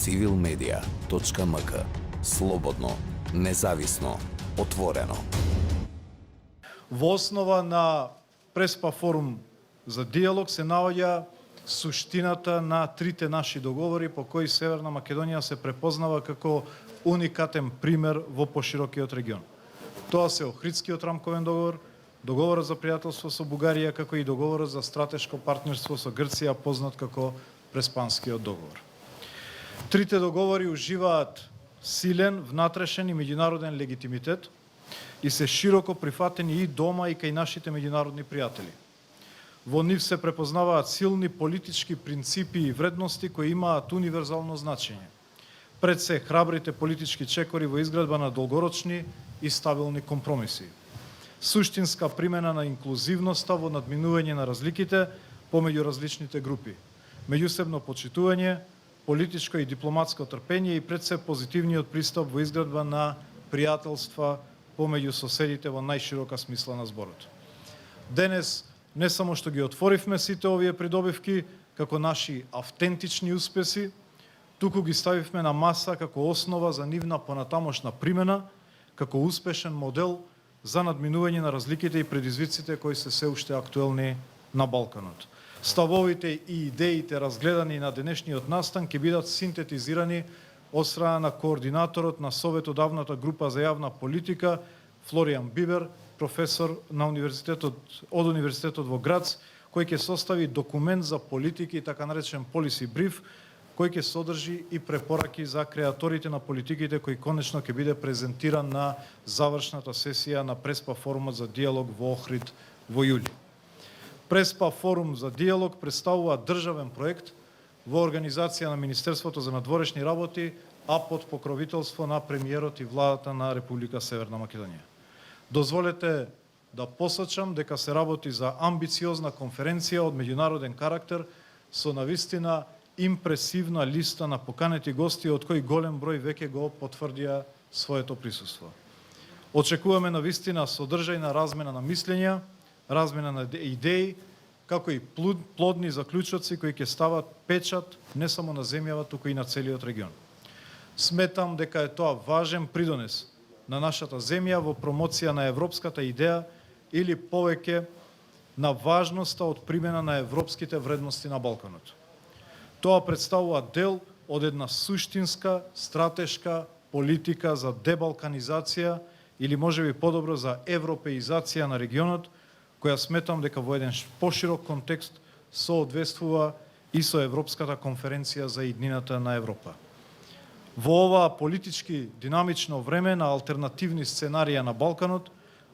civilmedia.mk. Слободно, независно, отворено. Во основа на Преспа форум за диалог се наоѓа суштината на трите наши договори по кои Северна Македонија се препознава како уникатен пример во поширокиот регион. Тоа се Охридскиот рамковен договор, договорот за пријателство со Бугарија, како и договорот за стратешко партнерство со Грција, познат како Преспанскиот договор. Трите договори уживаат силен, внатрешен и меѓународен легитимитет и се широко прифатени и дома и кај нашите меѓународни пријатели. Во нив се препознаваат силни политички принципи и вредности кои имаат универзално значење. Пред се храбрите политички чекори во изградба на долгорочни и стабилни компромиси. Суштинска примена на инклузивноста во надминување на разликите помеѓу различните групи. Меѓусебно почитување, политичко и дипломатско трпење и пред се позитивниот пристап во изградба на пријателства помеѓу соседите во најширока смисла на зборот. Денес не само што ги отворивме сите овие придобивки како наши автентични успеси, туку ги ставивме на маса како основа за нивна понатамошна примена, како успешен модел за надминување на разликите и предизвиците кои се уште актуелни на Балканот. Ставовите и идеите разгледани на денешниот настан ќе бидат синтетизирани од страна на координаторот на Советодавната група за јавна политика Флоријан Бибер, професор на од Универзитетот во Грац, кој ќе состави документ за политики, така наречен policy brief, кој ќе содржи и препораки за креаторите на политиките кој конечно ќе биде презентиран на завршната сесија на Преспа форумот за диалог во Охрид во јули. Преспа форум за диалог представува државен проект во организација на Министерството за надворешни работи, а под покровителство на премиерот и владата на Република Северна Македонија. Дозволете да посочам дека се работи за амбициозна конференција од меѓународен карактер со навистина импресивна листа на поканети гости, од кои голем број веќе го потврдија своето присуство. Очекуваме навистина содржајна размена на мислења, размена на идеи, како и плодни заклучоци кои ќе стават печат не само на земјава, туку и на целиот регион. Сметам дека е тоа важен придонес на нашата земја во промоција на европската идеја или повеќе на важноста од примена на европските вредности на Балканот. Тоа представува дел од една суштинска, стратешка политика за дебалканизација или можеби подобро за европеизација на регионот, која сметам дека во еден поширок контекст соодветствува и со Европската конференција за иднината на Европа. Во ова политички динамично време на алтернативни сценарија на Балканот,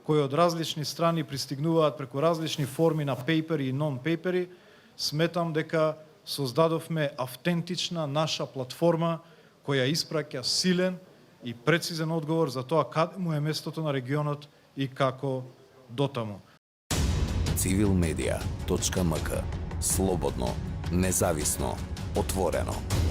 кои од различни страни пристигнуваат преку различни форми на пейпери и нон-пейпери, сметам дека создадовме автентична наша платформа која испраќа силен и прецизен одговор за тоа каде му е местото на регионот и како дотаму. civilmedia.mk. Слободно, независно, отворено.